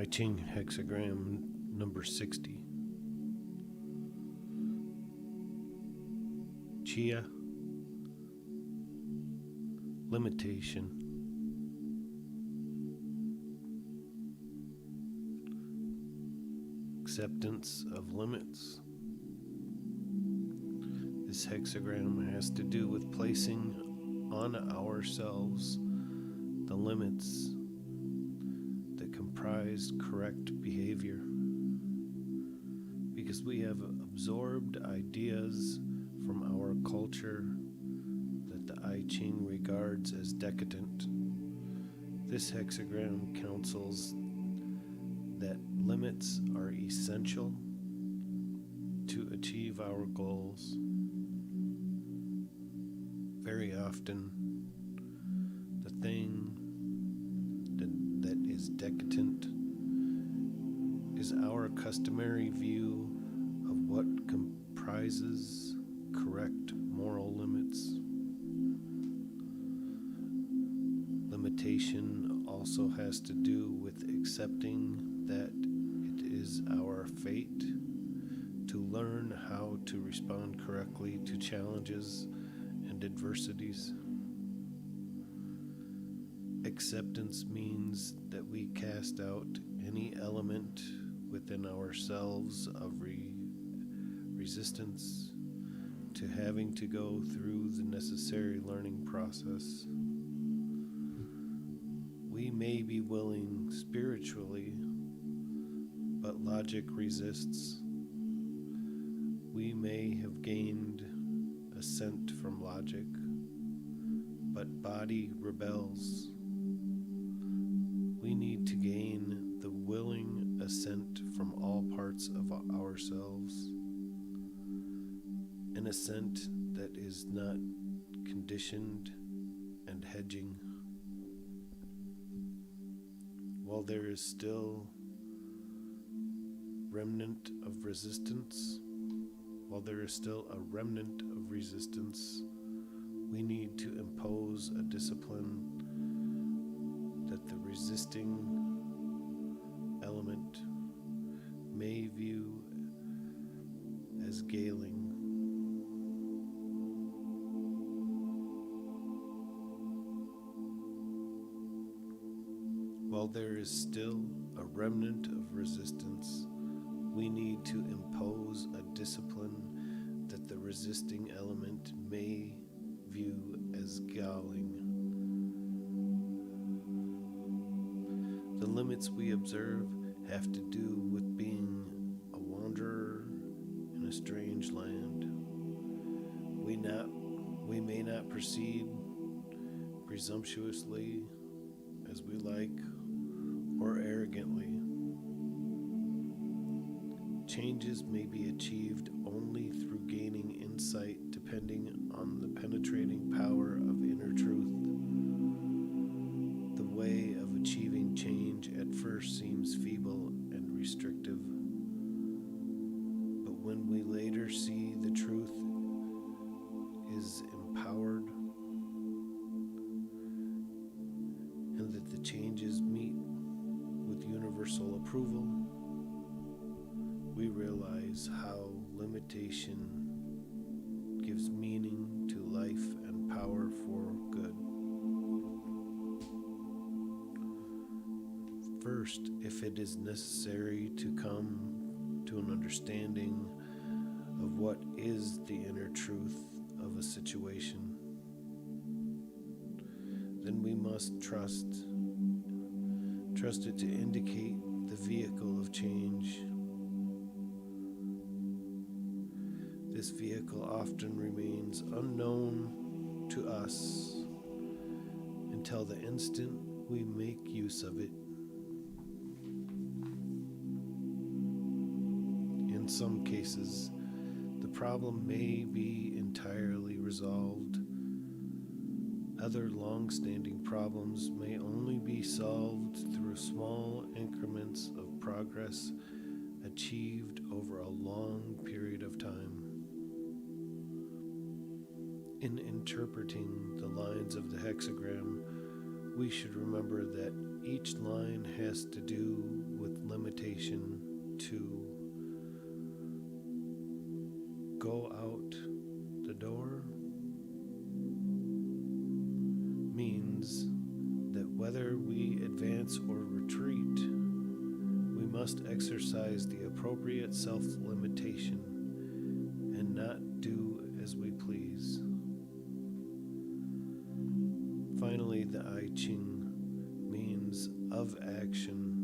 Ching Hexagram number 60. Chia, limitation. Acceptance of limits. This hexagram has to do with placing on ourselves the limits that comprise correct behavior, because we have absorbed ideas from our culture that the I Ching regards as decadent. This hexagram counsels that limits are essential to achieve our goals. Very often, the thing that is decadent is our customary view of what comprises correct moral limits. Limitation also has to do with accepting that it is our fate to learn how to respond correctly to challenges and adversities. Acceptance means that we cast out any element within ourselves of resistance to having to go through the necessary learning process. We may be willing spiritually, but logic resists. We may have gained assent from logic, but body rebels. We need to gain the willing assent from all parts of ourselves, an assent that is not conditioned and hedging. While there is still a remnant of resistance, we need to impose a discipline that the resisting element may view as galing. While there is still a remnant of resistance, we need to impose a discipline that the resisting element may view as galling. The limits we observe have to do with being a wanderer in a strange land. We may not proceed presumptuously as we like or arrogantly. Changes may be achieved only through gaining insight, depending on the penetrating power of inner truth. The way of achieving change at first seems feeble and restrictive, but when we later see the truth is empowered and that the changes meet with universal approval, we realize how limitation gives meaning to life and power for good. First, if it is necessary to come to an understanding of what is the inner truth of a situation, then we must trust it to indicate the vehicle of change. This vehicle often remains unknown to us until the instant we make use of it. In some cases, the problem may be entirely resolved. Other long-standing problems may only be solved through small increments of progress achieved over a long period of time. In interpreting the lines of the hexagram, we should remember that each line has to do with limitation. To go out the door means that whether we advance or retreat, we must exercise the appropriate self-limitation and not do as we please. Finally, the I Ching means of action.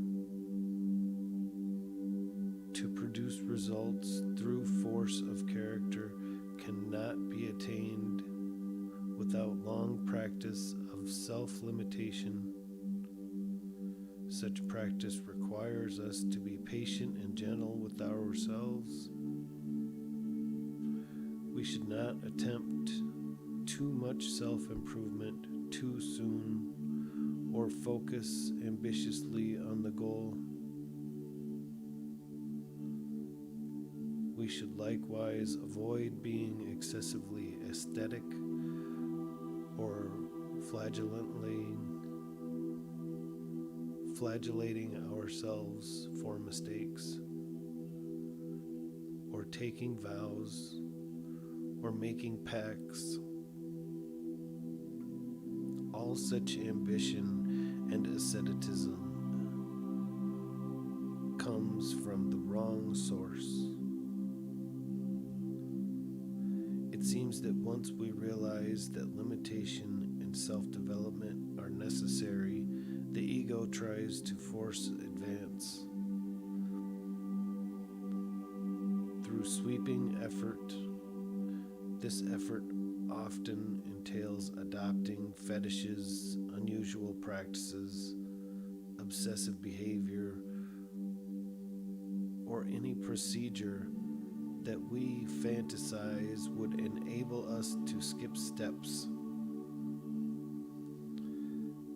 To produce results through force of character cannot be attained without long practice of self-limitation. Such practice requires us to be patient and gentle with ourselves. We should not attempt too much self-improvement too soon or focus ambitiously on the goal. We should likewise avoid being excessively aesthetic or flagellating ourselves for mistakes, or taking vows, or making pacts. All such ambition and asceticism comes from the wrong source. It seems that once we realize that limitation and self-development are necessary, the ego tries to force advance. Through sweeping effort, this effort often entails adopting fetishes, unusual practices, obsessive behavior, or any procedure that we fantasize would enable us to skip steps.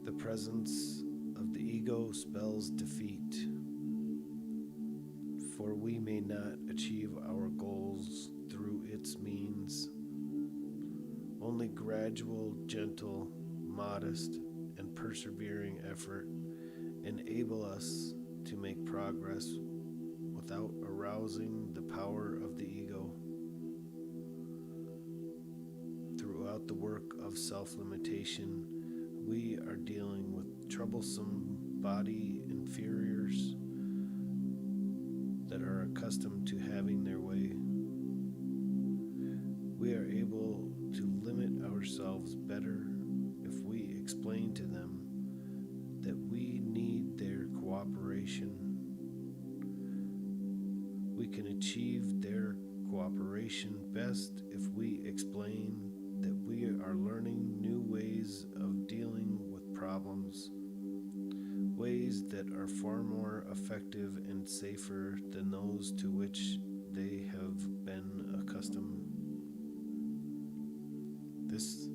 The presence of the ego spells defeat, for we may not achieve our goals through its means. Only gradual, gentle, modest, and persevering effort enable us to make progress without arousing the power of the ego. Throughout the work of self-limitation, we are dealing with troublesome body inferiors that are accustomed to having their way. We are able to limit ourselves better if we explain to them that we need their cooperation. We can achieve their cooperation best if we explain that we are learning new ways of dealing with problems, ways that are far more effective and safer than those to which they have been accustomed. This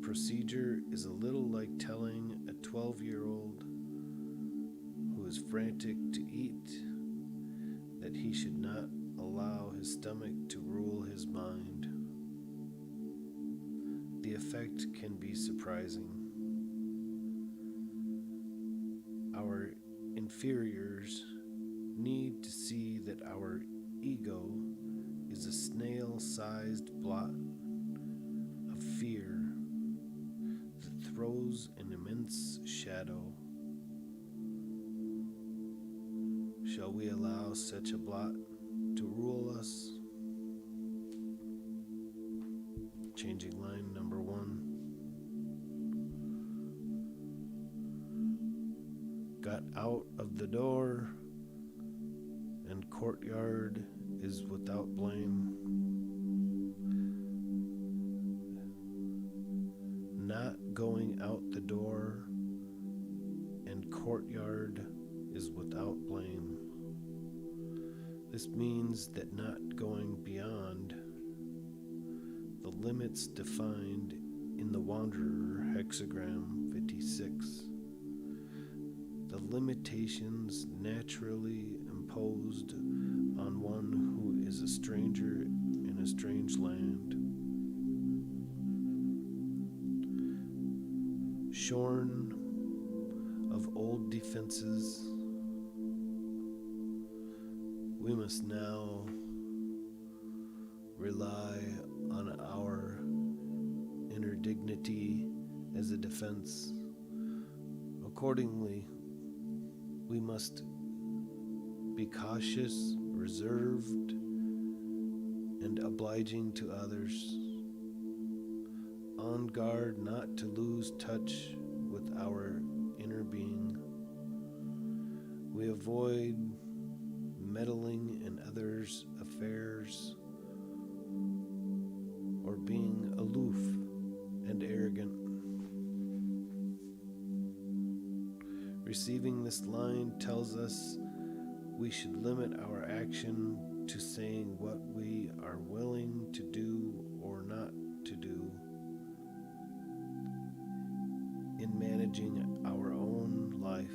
procedure is a little like telling a 12-year-old who is frantic to eat that he should not allow his stomach to rule his mind. The effect can be surprising. Our inferiors need to see that our ego is a snail-sized blot of fear that throws an immense shadow. Shall we allow such a blot to rule us? Changing line number 1. Got out of the door, and courtyard is without blame. Not going out the door, and courtyard is without blame. This means that not going beyond the limits defined in the Wanderer Hexagram 56. The limitations naturally imposed on one who is a stranger in a strange land. Shorn of old defenses. We must now rely on our inner dignity as a defense. Accordingly, we must be cautious, reserved, and obliging to others, on guard not to lose touch with our inner being. We avoid meddling in others' affairs or being aloof and arrogant. Receiving this line tells us we should limit our action to saying what we are willing to do or not to do in managing our own life.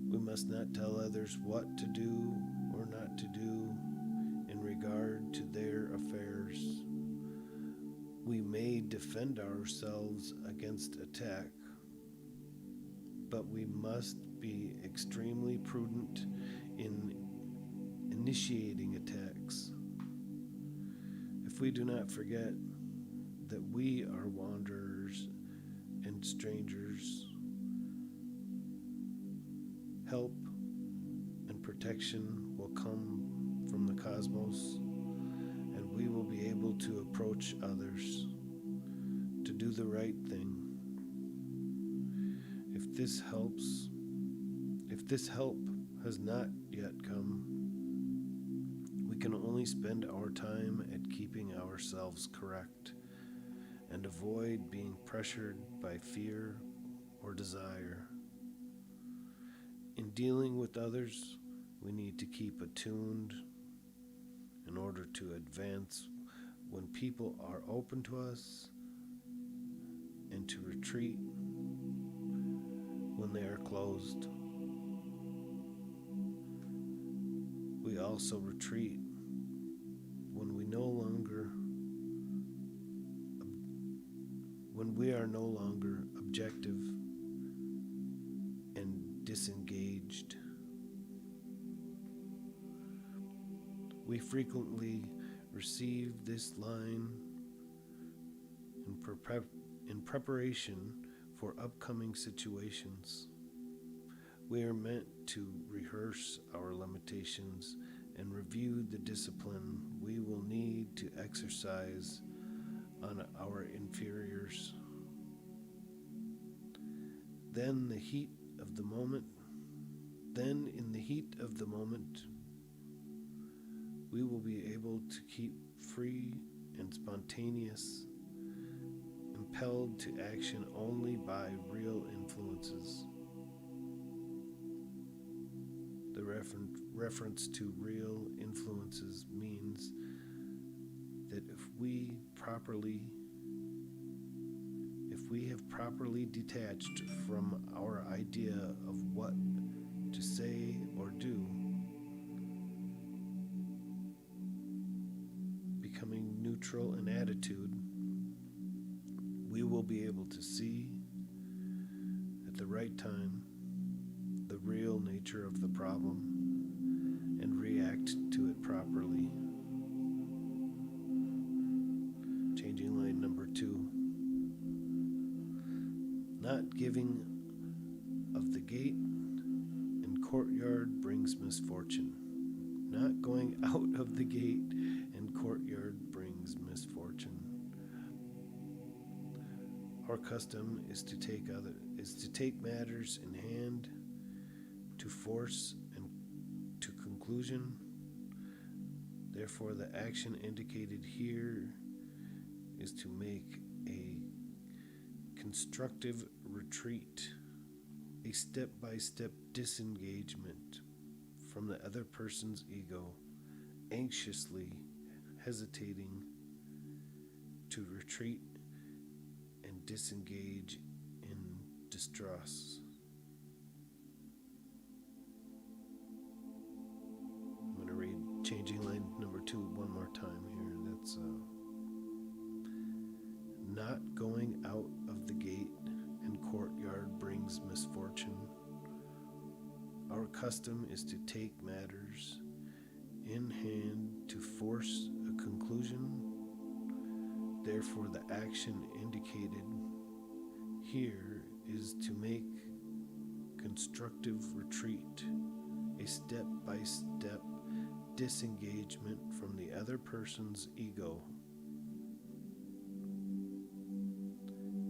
We must not tell others what to do or not to do in regard to their affairs. We may defend ourselves against attack, but we must be extremely prudent in initiating attacks. If we do not forget that we are wanderers and strangers, help and protection will come from the cosmos, and we will be able to approach others to do the right thing. If this help has not yet come, we can only spend our time at keeping ourselves correct and avoid being pressured by fear or desire. In dealing with others, we need to keep attuned in order to advance when people are open to us, and to retreat when they are closed. We also retreat when we are no longer objective and disengaged. We frequently receive this line in preparation for upcoming situations. We are meant to rehearse our limitations and review the discipline we will need to exercise on our inferiors. Then in the heat of the moment, we will be able to keep free and spontaneous, impelled to action only by real influences. The reference to real influences means that if we have properly detached from our idea of what to say or do, becoming neutral in attitude, we will be able to see at the right time the real nature of the problem and react to it properly. Changing line number 2. Not giving of the gate and courtyard brings misfortune. Not going out of the gate and courtyard brings misfortune. Our custom is to take matters in hand, to force and to conclusion. Therefore, the action indicated here is to make a constructive retreat, a step-by-step disengagement from the other person's ego, anxiously hesitating to retreat and disengage in distress. I'm going to read changing line number 2 one more time here. That's not going out of the gate and courtyard brings misfortune. Our custom is to take matters in hand to force a conclusion. Therefore, the action indicated here is to make constructive retreat, a step-by-step disengagement from the other person's ego.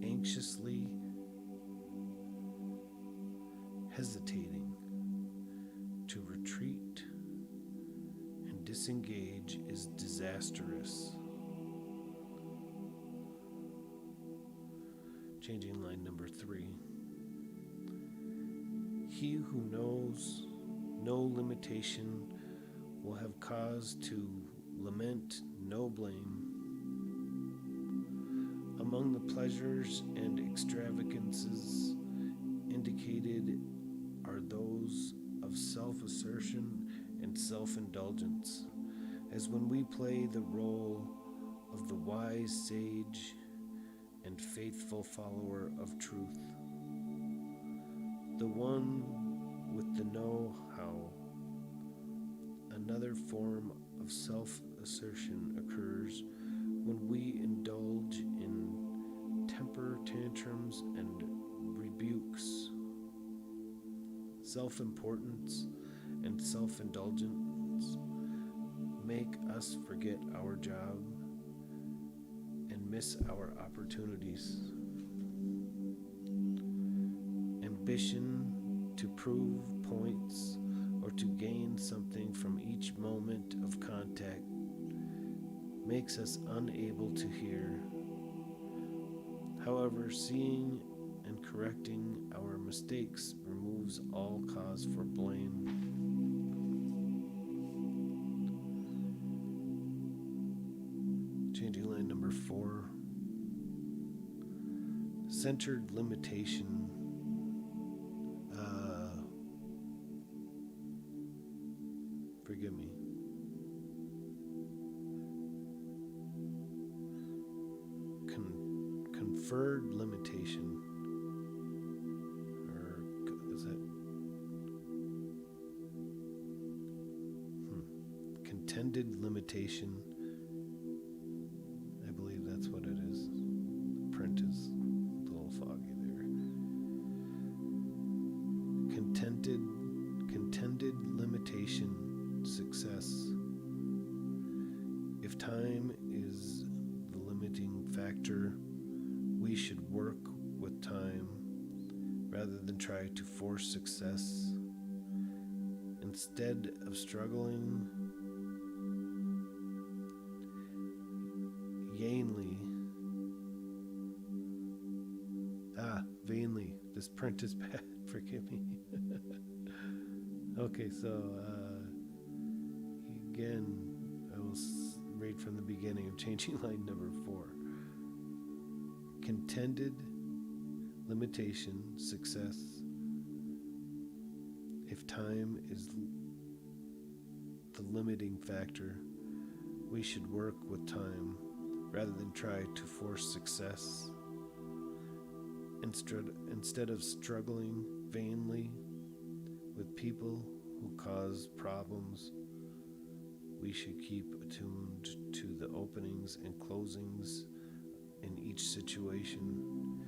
Anxiously hesitating to retreat and disengage is disastrous. Changing line number 3. He who knows no limitation will have cause to lament no blame. Among the pleasures and extravagances indicated are those of self-assertion and self-indulgence, as when we play the role of the wise sage and faithful follower of truth, the one with the know-how. Another form of self-assertion occurs when we indulge in temper tantrums and rebukes. Self-importance and self-indulgence make us forget our job and miss our opportunities. Ambition to prove points or to gain something from each moment of contact makes us unable to hear. However, seeing and correcting our mistakes removes all cause for blame. Changing line number 4. Centered limitation. Forgive me. Conferred limitation. Or is that? Contended limitation. I believe that's what it is. The print is a little foggy there. Contended limitation. Success. If time is the limiting factor, we should work with time rather than try to force success. Instead of struggling vainly. This print is bad. Forgive me. Okay, so again, I will read from the beginning of changing line number 4. Contended limitation, success. If time is the limiting factor, we should work with time rather than try to force success. Instead of struggling vainly with people who cause problems, we should keep attuned to the openings and closings in each situation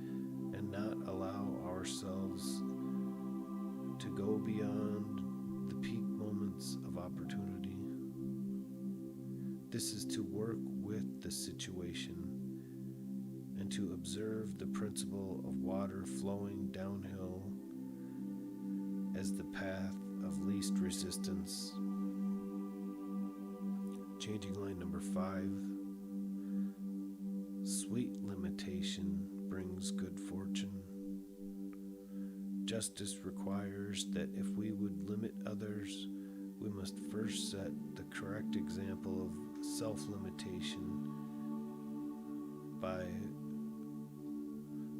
and not allow ourselves to go beyond the peak moments of opportunity. This is to work with the situation and to observe the principle of water flowing downhill as the path of least resistance. Changing line number 5. Sweet limitation brings good fortune. Justice requires that if we would limit others, we must first set the correct example of self-limitation by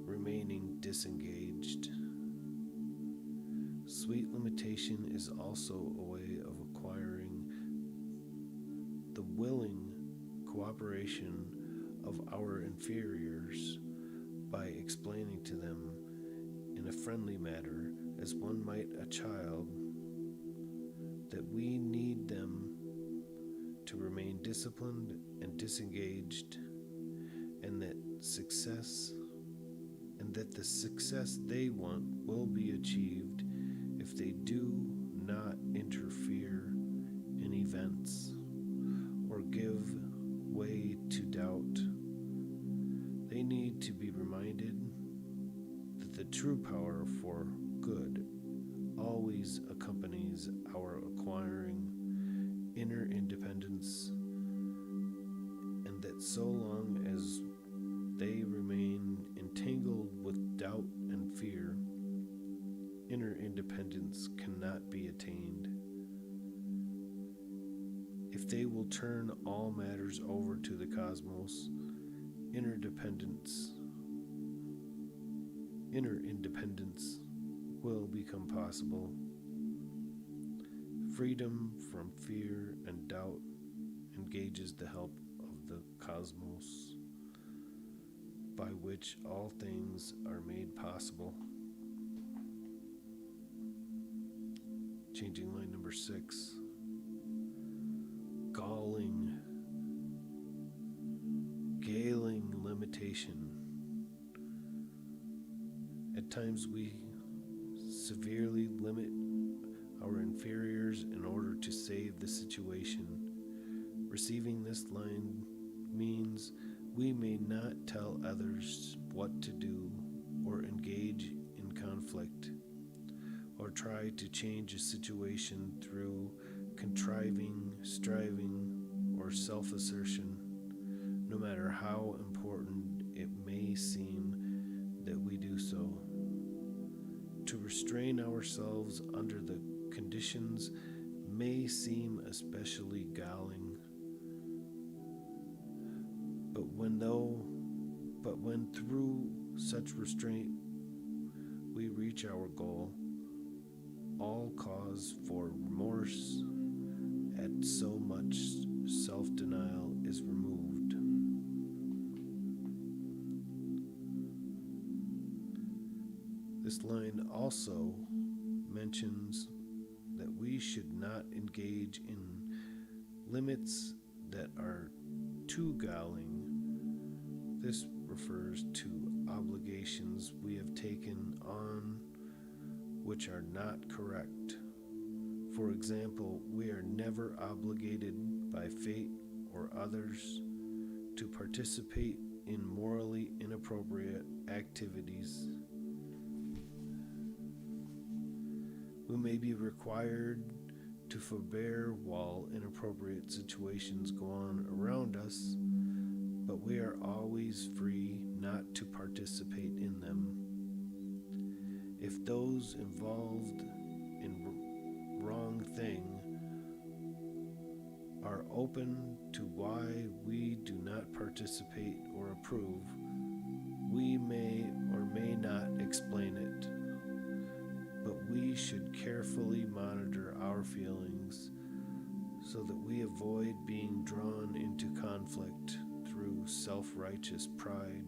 remaining disengaged. Sweet limitation is also a way of acquiring the willing cooperation of our inferiors by explaining to them in a friendly matter, as one might a child, that we need them to remain disciplined and disengaged, and that the success they want will be achieved if they do not interfere in events or give way to doubt. They need to be reminded that the true power for good always accompanies our acquiring inner independence, and that so long as they remain entangled with doubt and fear, inner independence cannot be attained. If they will turn all matters over to the cosmos, inner independence will become possible. Freedom from fear and doubt engages the help of the cosmos, by which all things are made possible. Changing line number 6. Galing limitation. At times we severely limit our inferiors in order to save the situation. Receiving this line means we may not tell others what to do or engage in conflict or try to change a situation through contriving, striving, or self-assertion, no matter how important it may seem that we do so. To restrain ourselves under the conditions may seem especially galling, but when through such restraint we reach our goal, all cause for remorse at so much self-denial is removed. This line also mentions that we should not engage in limits that are too galling. This refers to obligations we have taken on which are not correct. For example, we are never obligated by fate or others to participate in morally inappropriate activities. We may be required to forbear while inappropriate situations go on around us, but we are always free not to participate in them. If those involved in wrong thing are open to why we do not participate or approve, we may or may not explain it, but we should carefully monitor our feelings so that we avoid being drawn into conflict through self-righteous pride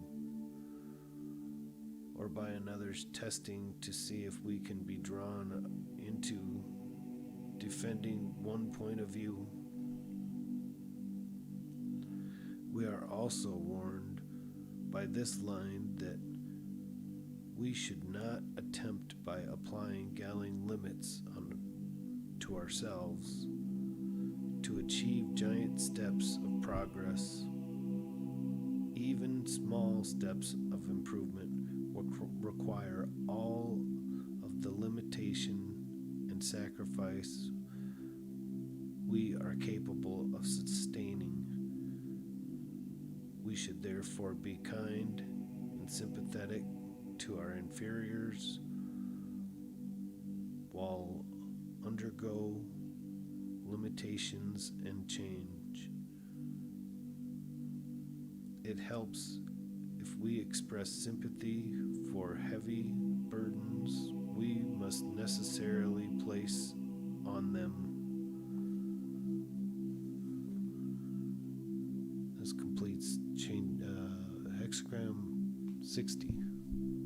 or by another's testing to see if we can be drawn into defending one point of view. We are also warned by this line that we should not attempt by applying galling limits to ourselves to achieve giant steps of progress. Even small steps of improvement require all of the limitation and sacrifice we are capable of sustaining. We should therefore be kind and sympathetic to our inferiors while undergo limitations and change. It helps if we express sympathy for heavy burdens we must necessarily place on them. This completes Hexagram 60.